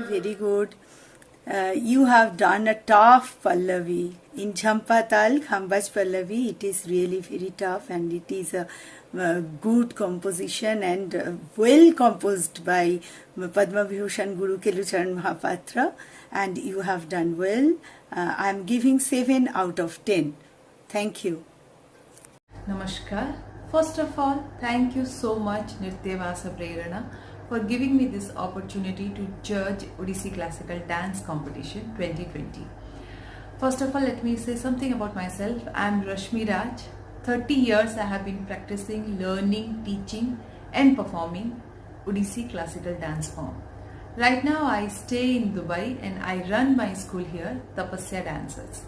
Very good. You have done a tough Pallavi. In Jhampa Tal, Khambaj Pallavi, it is really very tough and it is a good composition and well composed by Padma Vibhushan Guru Kelucharan Mahapatra, and you have done well. I am giving 7 out of 10. Thank you. Namaskar. First of all, thank you so much Nrityavasa Prerana for giving me this opportunity to judge Odissi Classical Dance Competition 2020. First of all, let me say something about myself. I am Rashmi Raj. 30 years I have been practicing, learning, teaching and performing Odissi Classical Dance form. Right now I stay in Dubai and I run my school here, Tapasya Dancers.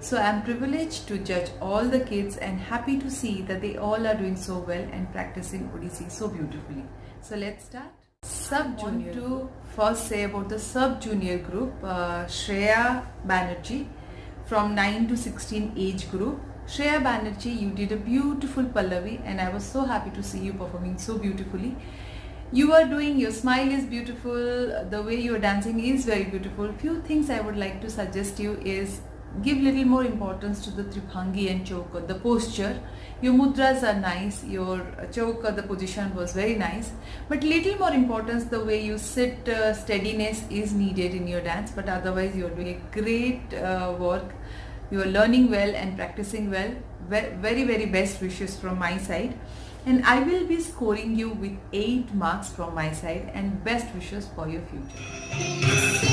So I am privileged to judge all the kids and happy to see that they all are doing so well and practicing Odissi so beautifully. So let's start. Sub-junior. I want to first say about the sub-junior group, Shreya Banerjee from 9 to 16 age group. Shreya Banerjee, you did a beautiful Pallavi and I was so happy to see you performing so beautifully. You are doing, your smile is beautiful, the way you are dancing is very beautiful. Few things I would like to suggest you is give little more importance to the Tribhangi and Chauka, the posture. Your mudras are nice, your Chauka, the position was very nice, but little more importance, the way you sit, steadiness is needed in your dance, but otherwise you are doing a great work. You are learning well and practicing well. Very, very best wishes from my side. And I will be scoring you with 8 marks from my side and best wishes for your future.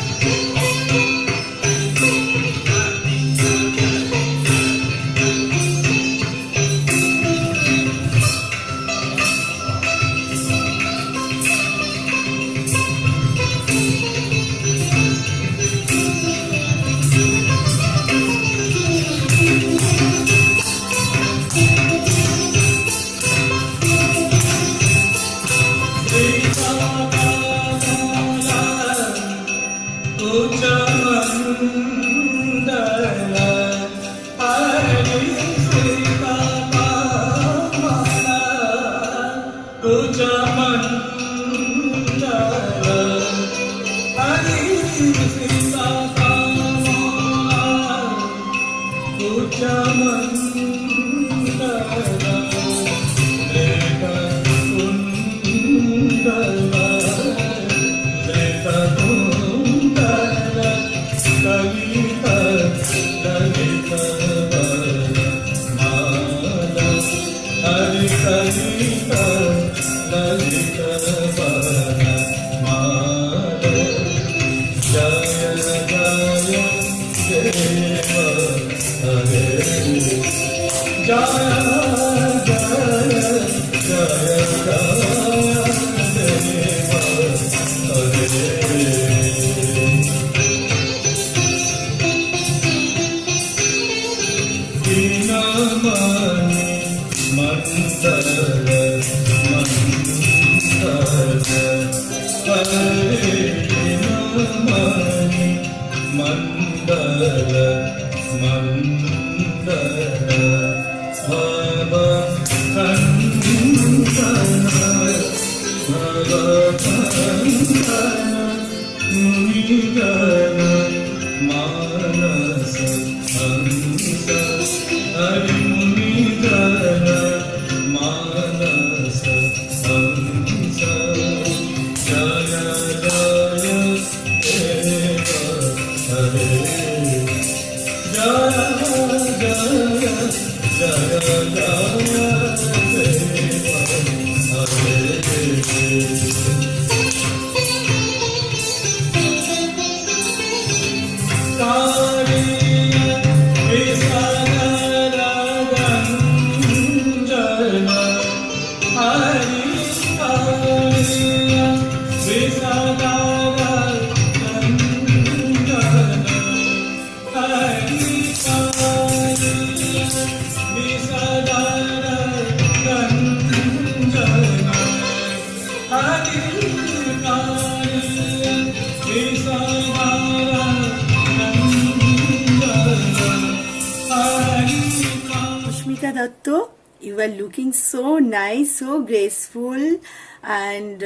Pushmita Datto, you are looking so nice, so graceful, and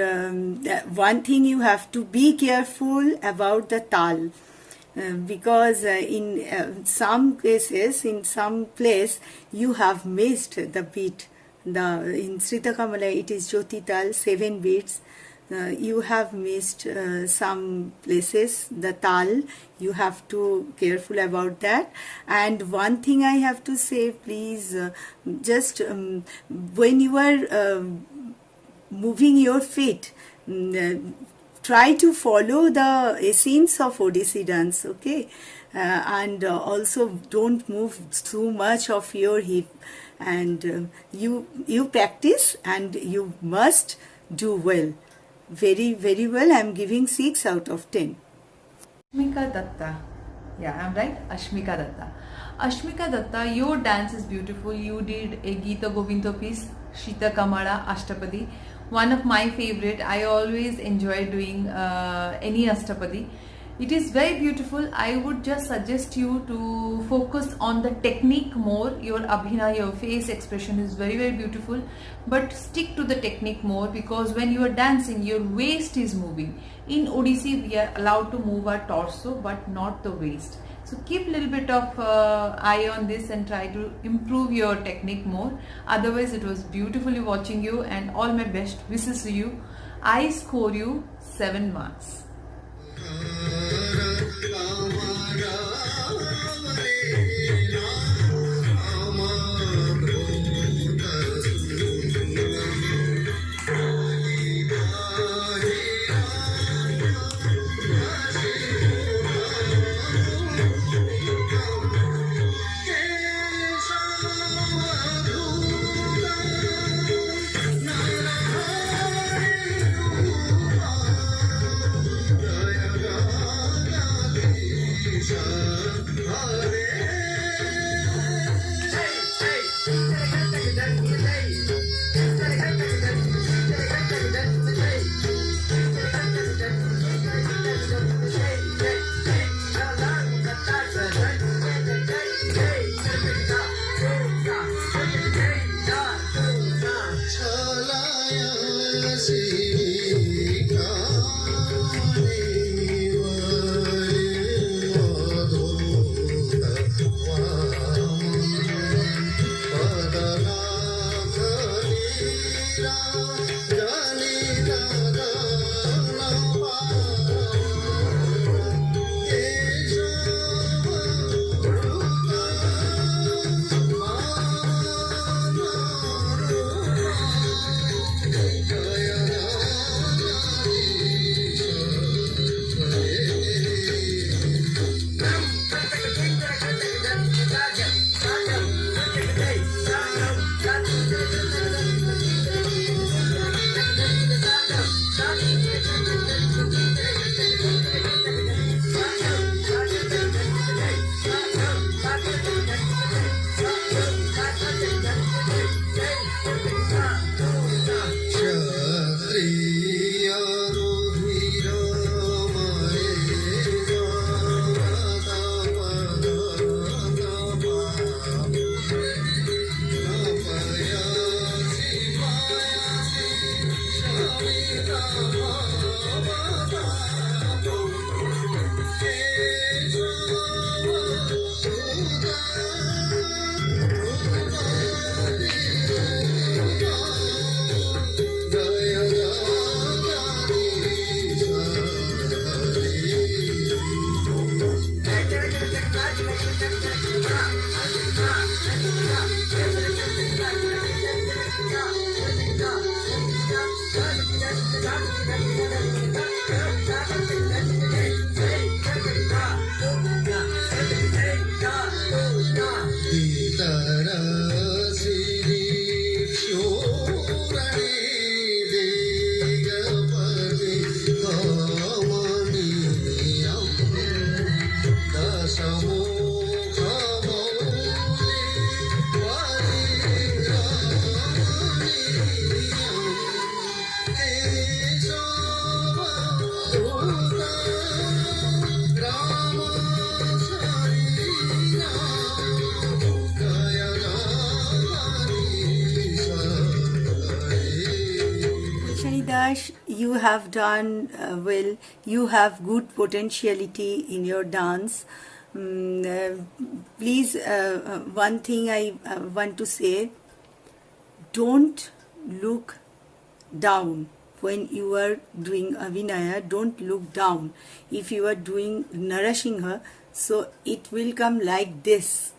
one thing you have to be careful about the tal, because in some cases, in some place, you have missed the beat. in Srita Kamala it is Jyoti Tal, 7 beats. You have missed some places, the tal, you have to careful about that. And one thing I have to say, please, just when you are moving your feet, try to follow the essence of Odissi dance, okay? And also don't move too much of your hip, and you practice and you must do well, very very well. I am giving 6 out of 10. Ashmika Datta. Yeah, I'm right. Ashmika Datta. Ashmika Datta, your dance is beautiful. You did a Geeta Govinda piece, Srita Kamala Ashtapadi. One of my favorite. I always enjoy doing any Ashtapadi. It is very beautiful. I would just suggest you to focus on the technique more. Your abhina, your face expression is very very beautiful, but stick to the technique more, because when you are dancing your waist is moving. In Odissi we are allowed to move our torso but not the waist. So keep a little bit of eye on this and try to improve your technique more. Otherwise it was beautifully watching you, and all my best wishes to you. I score you 7 marks. You have done well. You have good potentiality in your dance. Please, one thing I want to say, don't look down. When you are doing Abhinaya, don't look down. If you are doing Narasingha, so it will come like this.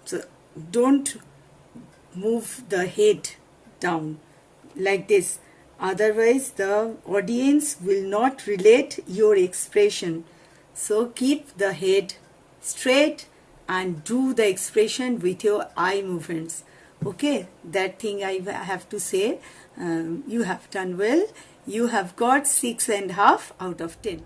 So don't move the head down like this. Otherwise, the audience will not relate your expression. So keep the head straight and do the expression with your eye movements. Okay, that thing I have to say. You have done well. You have got 6.5 out of 10.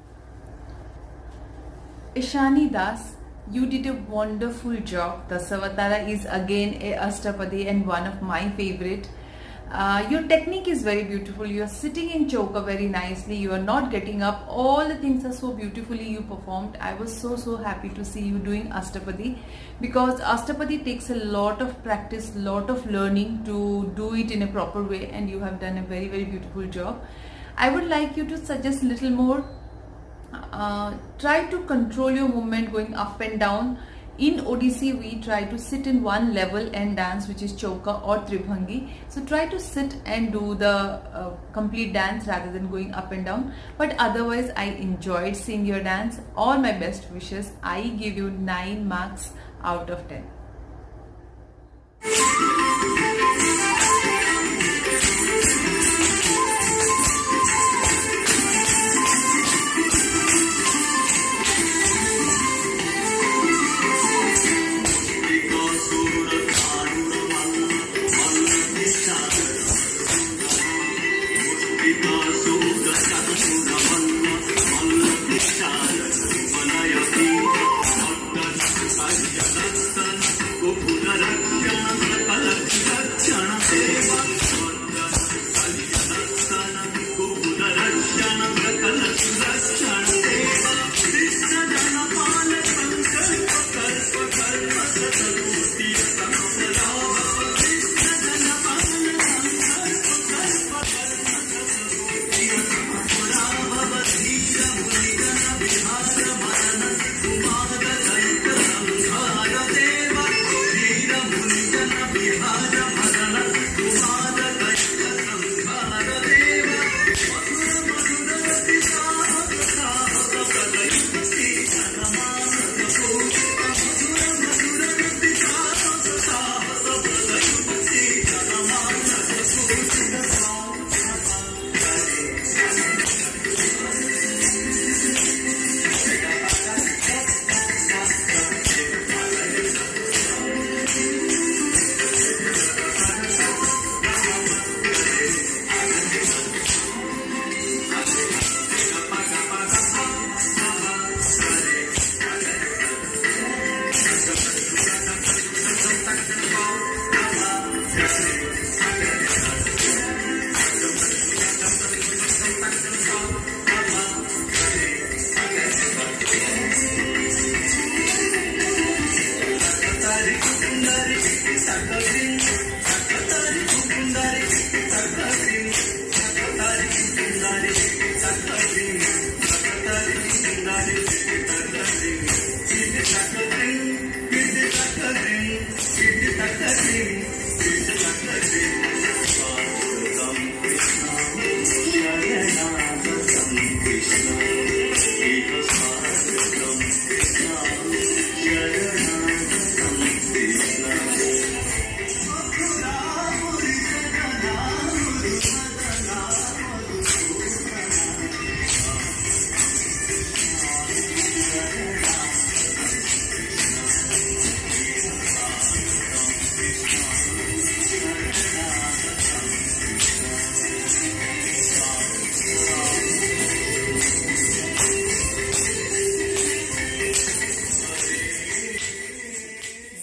Ishani Das, you did a wonderful job. Dasavatara is again a Ashtapadi and one of my favorite. Your technique is very beautiful. You are sitting in Chauka very nicely. You are not getting up. All the things are so beautifully you performed. I was so happy to see you doing Ashtapadi, because Ashtapadi takes a lot of practice, lot of learning to do it in a proper way, and you have done a very beautiful job. I would like you to suggest a little more. Try to control your movement going up and down. In Odissi, we try to sit in one level and dance, which is Chauka or Tribhangi. So try to sit and do the complete dance rather than going up and down. But otherwise, I enjoyed seeing your dance. All my best wishes. I give you 9 marks out of 10.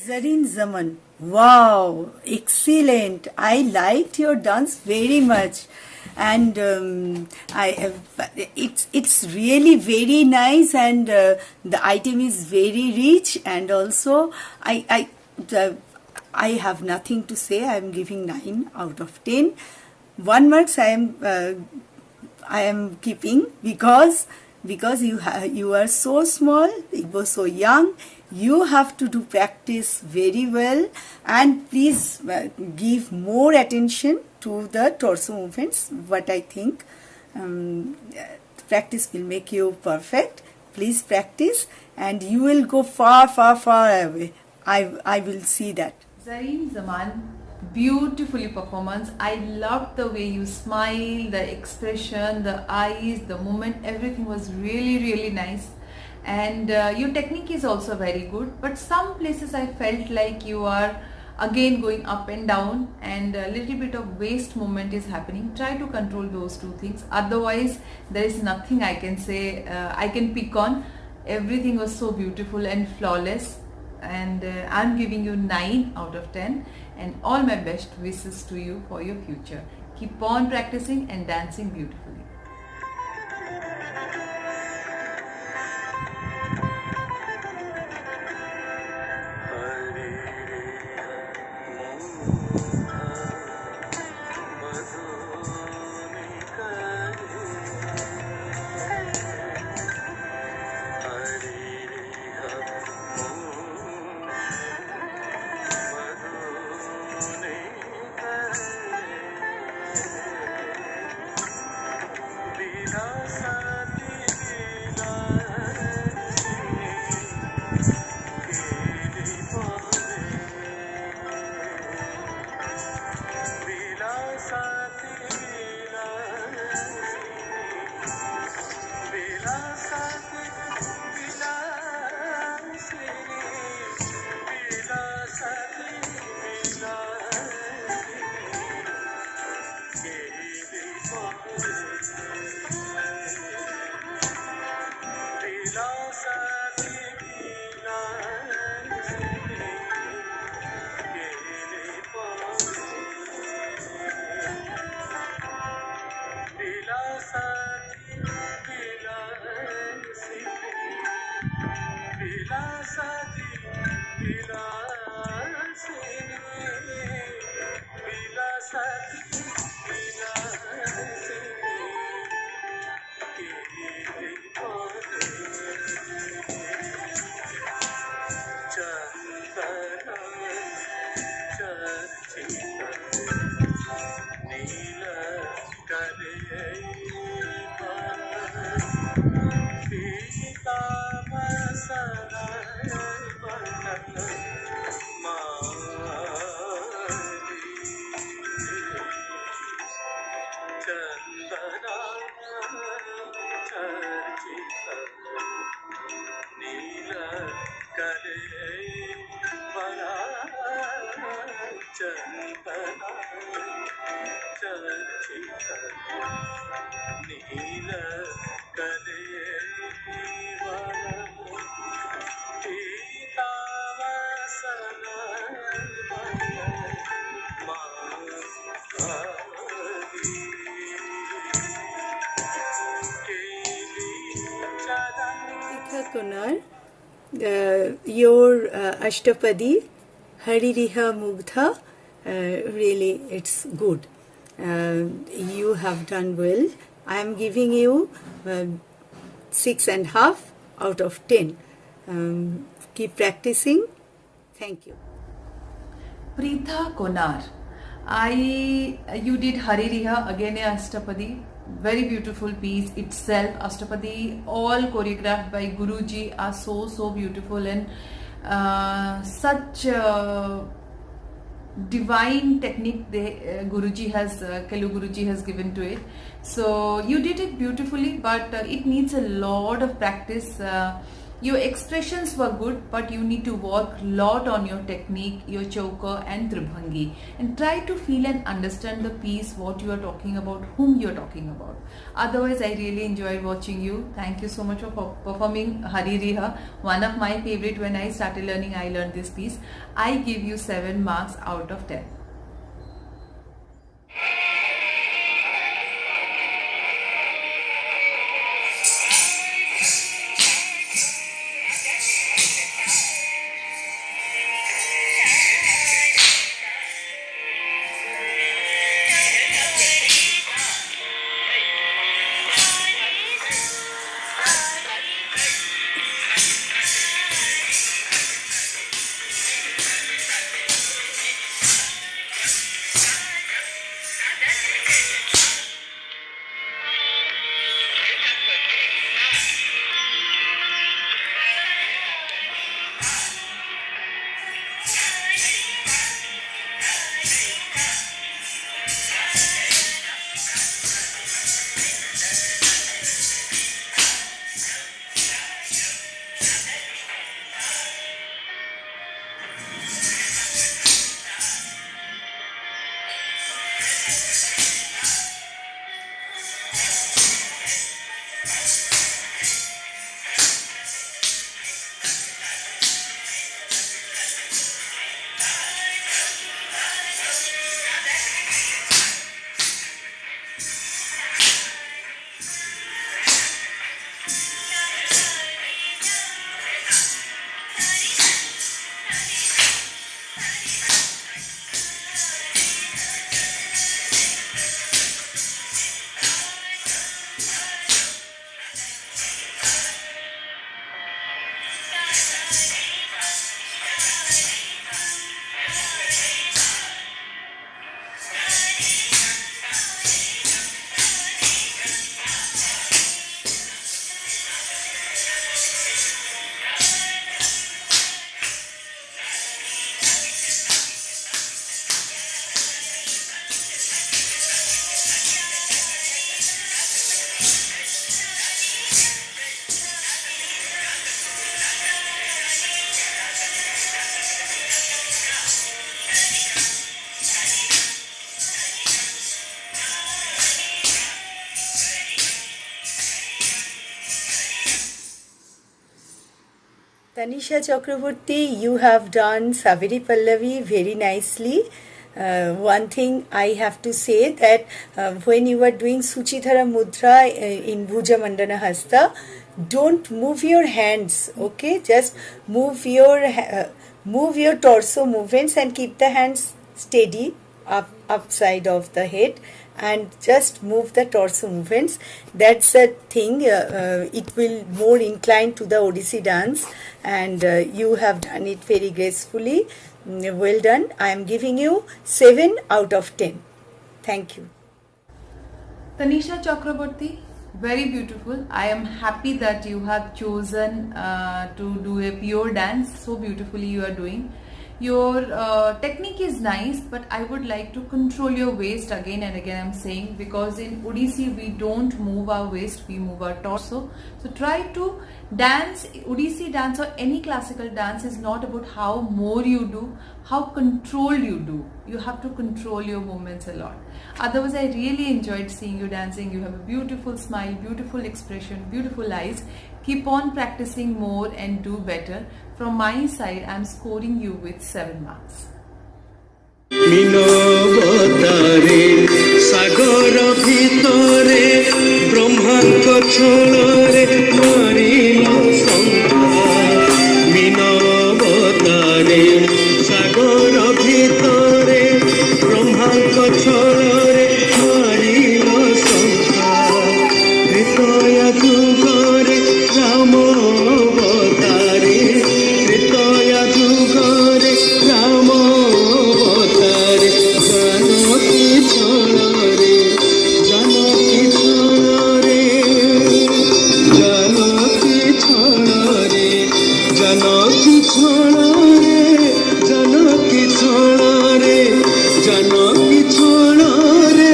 Zareen Zaman, wow, excellent. I liked your dance very much, and it's really very nice, and the item is very rich, and also I have nothing to say. I am giving 9 out of 10. 1 marks I am keeping, because because you are so small, you were so young. You have to do practice very well, and please give more attention to the torso movements. What I think, practice will make you perfect. Please practice, and you will go far, far, far away. I will see that. Zareen Zaman, beautifully performance. I loved the way you smile, the expression, the eyes, the movement, everything was really, really nice. And your technique is also very good, but some places I felt like you are again going up and down, and a little bit of waist movement is happening. Try to control those two things, otherwise there is nothing I can say I can pick on. Everything was so beautiful and flawless, and I'm giving you 9 out of 10, and all my best wishes to you for your future. Keep on practicing and dancing beautifully. Konar, your Ashtapadi, Haririha Mugdha, really it's good. You have done well. I am giving you 6.5 out of 10. Keep practicing. Thank you. Preetha Konar, you did Haririha, again a Ashtapadi. Very beautiful piece itself. Ashtapadi, all choreographed by Guruji, are so beautiful, and such divine technique Guruji has, Kelu Guruji has given to it. So you did it beautifully, but it needs a lot of practice. Your expressions were good, but you need to work a lot on your technique, your choker and tribhangi, and try to feel and understand the piece, what you are talking about, whom you are talking about. Otherwise, I really enjoyed watching you. Thank you so much for performing Haririha, one of my favorite. When I started learning, I learned this piece. I give you 7 marks out of 10. Tanisha Chakraborty, you have done Saveri Pallavi very nicely. One thing I have to say that when you are doing Suchidhara Mudra in Bhuja Mandana Hasta, don't move your hands, okay? Just move your torso movements and keep the hands steady upside of the head, and just move the torso movements. That's a thing. It will more incline to the Odissi dance, and you have done it very gracefully. Well done. I am giving you 7 out of 10. Thank you. Tanisha Chakraborty, very beautiful. I am happy that you have chosen to do a pure dance. So beautifully you are doing. Your technique is nice, but I would like to control your waist again and again. I'm saying, because in Odissi we don't move our waist, we move our torso. So try to dance. Odissi dance or any classical dance is not about how more you do, how controlled you do. You have to control your movements a lot. Otherwise, I really enjoyed seeing you dancing. You have a beautiful smile, beautiful expression, beautiful eyes. Keep on practicing more and do better. From my side, I'm scoring you with 7 marks. মিনবতারে সাগর ভিতরে ব্রহ্মাঙ্ক ছলরে মারিল সংখ্যা মিনবতারে সাগর ভিতরে ব্রহ্মাঙ্ক ছলরে মারিল সংখ্যা হৃদয় যুগরে রাম অবতারে হৃদয় যুগরে রাম অবতারে জানকী ছলরে জানকী ছলরে জানকী ছলরে জানকী ছলরে জানকী ছলরে জানকী ছলরে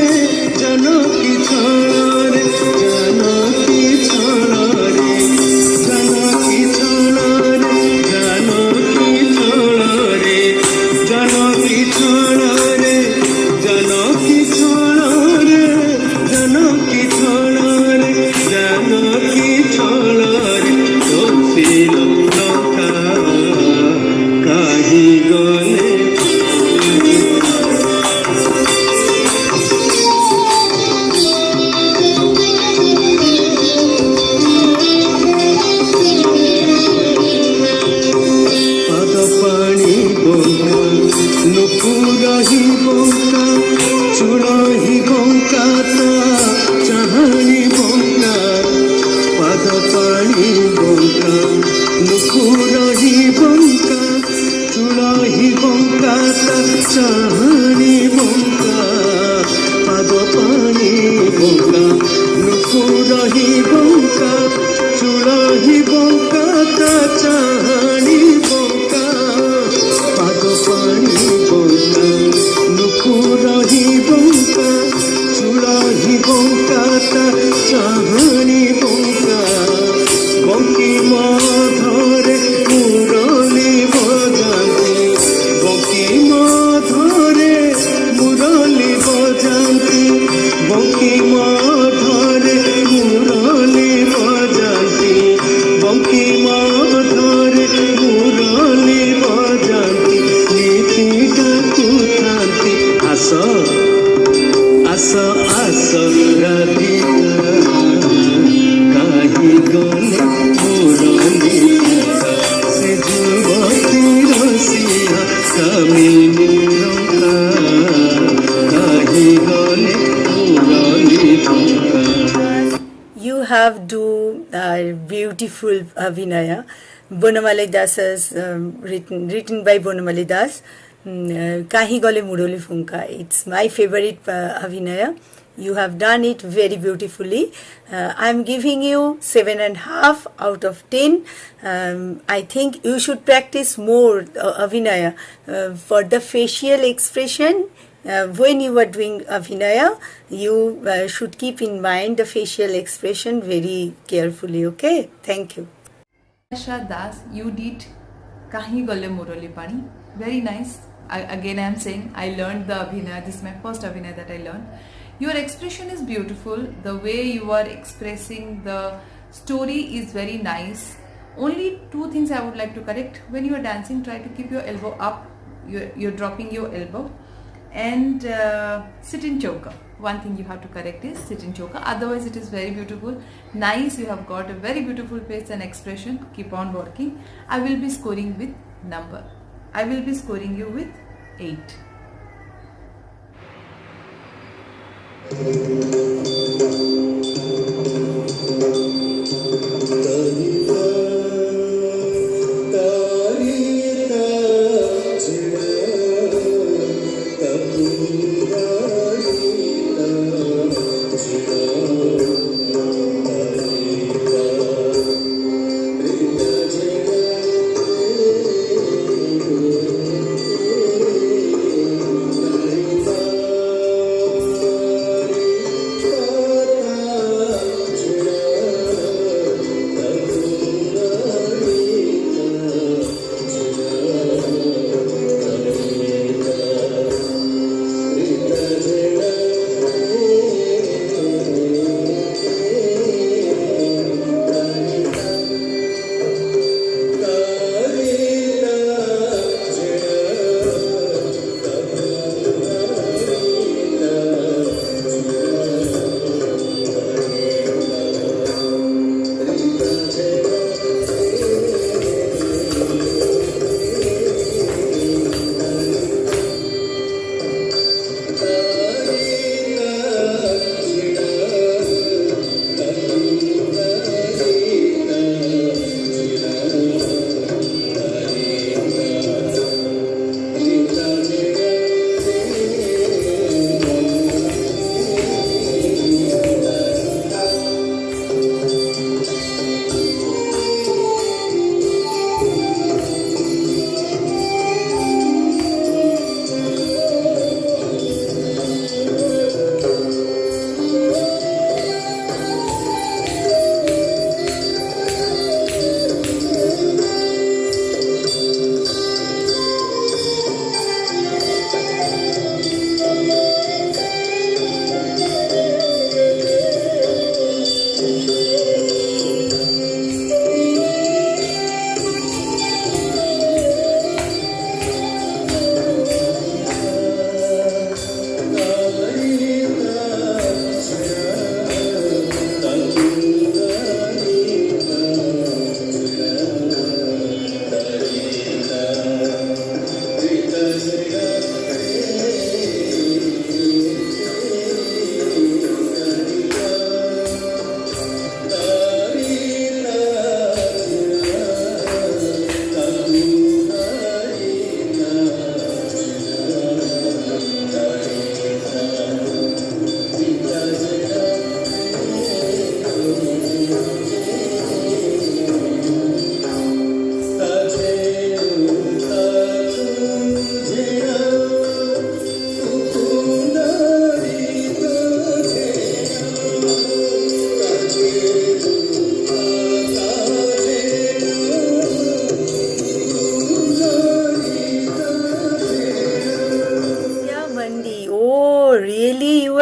জানকী ছলরে জানকী ছলরে জানকী ছলরে জানকী ছলরে জানকী ছলরে জানকী ছলরে জানকী ছলরে জানকী ছলরে তছিল লঙ্কা কাহি গলে পাদ পাଣି বଙ୍କା নুপুরহি বଙ୍କା চূড়হি বଙ୍କା তা চাহানি বଙ୍କା পাদ পাଣି বଙ୍କା নুপুরহি বଙ୍କା চূড়হি বଙ୍କା তা চাহানি বଙ୍କା পাদ পাଣି বଙ୍କା নুপুরহি বଙ୍କା চূড়হি বଙ୍କା তা চাহানি বଙ୍କା পাদ পাଣି বଙ୍କା নুপুরহি বଙ୍କା চূড়হি বଙ୍କା তা চাহানি বଙ୍କା বঙ্কিম ধরে মুরলি বজান্তি বঙ্কিম ধরে মুরলি বজান্তি বঙ্কিম ধরে মুরলি বজান্তি বঙ্কিম ধরে মুরলি বজান্তি নীতিটা কুথান্তি আস আস আস রাধিকা কাহি গলে মুরলি সে যুবতী রসিয়া কামিনী রঙ্কা কাহি গলে Murali রঙ্কা You have do beautiful Abhinaya. Bonamali Das has written by Bonamali Das. Kahi Gole Muroli Funka. It's my favorite Abhinaya. You have done it very beautifully. I'm giving you 7.5 out of 10. I think you should practice more Abhinaya for the facial expression. When you are doing Abhinaya, you should keep in mind the facial expression very carefully. Okay? Thank you. Asha Das, you did Kahi Gole Murali Pani. Very nice. Again, I am saying I learned the Abhinaya. This is my first Abhinaya that I learned. Your expression is beautiful. The way you are expressing the story is very nice. Only two things I would like to correct. When you are dancing, try to keep your elbow up. You're dropping your elbow, and sit in choker. One thing you have to correct is sit in choker. Otherwise, it is very beautiful. Nice. You have got a very beautiful face and expression. Keep on working. I will be scoring with number. I will be scoring you with 8.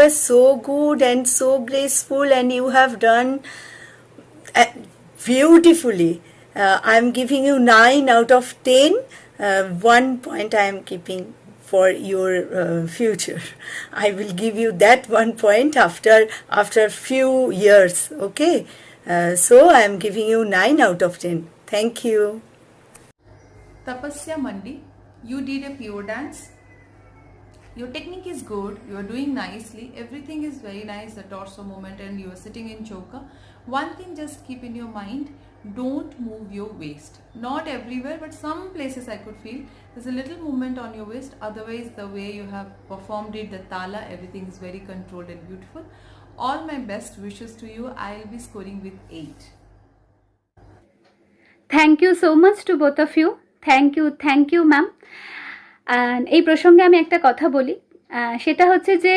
were so good and so graceful, and you have done beautifully. I'm giving you 9 out of 10. 1 point I am keeping for your future. I will give you that 1 point after few years. Okay, so I am giving you 9 out of 10. Thank you. Tapasya Mandi, you did a pure dance. Your technique is good, you are doing nicely, everything is very nice, the torso movement, and you are sitting in choker. One thing just keep in your mind, don't move your waist. Not everywhere, but some places I could feel there's a little movement on your waist. Otherwise, the way you have performed it, the tala, everything is very controlled and beautiful. All my best wishes to you. I'll be scoring with 8. Thank you so much to both of you. Thank you ma'am. এই প্রসঙ্গে আমি একটা কথা বলি, সেটা হচ্ছে যে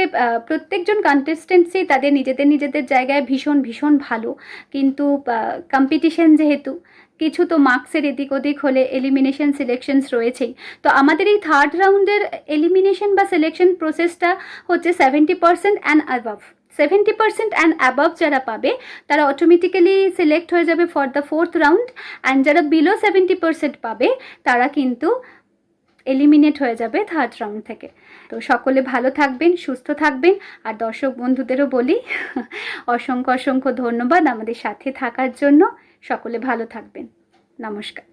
প্রত্যেকজন কন্টেস্টেন্টসই তাদের নিজেদের জায়গায় ভীষণ ভালো, কিন্তু কম্পিটিশন যেহেতু কিছু তো মার্কসের এদিক ওদিক হলে এলিমিনেশন সিলেকশনস রয়েছেই। তো আমাদের এই 3rd রাউন্ডের এলিমিনেশন বা সিলেকশন প্রসেসটা হচ্ছে 70% অ্যান্ড অ্যাবাভ। 70% অ্যান্ড অ্যাবভ যারা পাবে তারা অটোমেটিক্যালি সিলেক্ট হয়ে যাবে for the 4th round, and যারা বিলো 70% পাবে তারা কিন্তু এলিমিনেট হয়ে যাবে 3rd রাউন্ড থেকে। তো সকলে ভালো থাকবেন, সুস্থ থাকবেন, আর দর্শক বন্ধুদেরও বলি অসংখ্য অসংখ্য ধন্যবাদ আমাদের সাথে থাকার জন্য। সকলে ভালো থাকবেন। নমস্কার।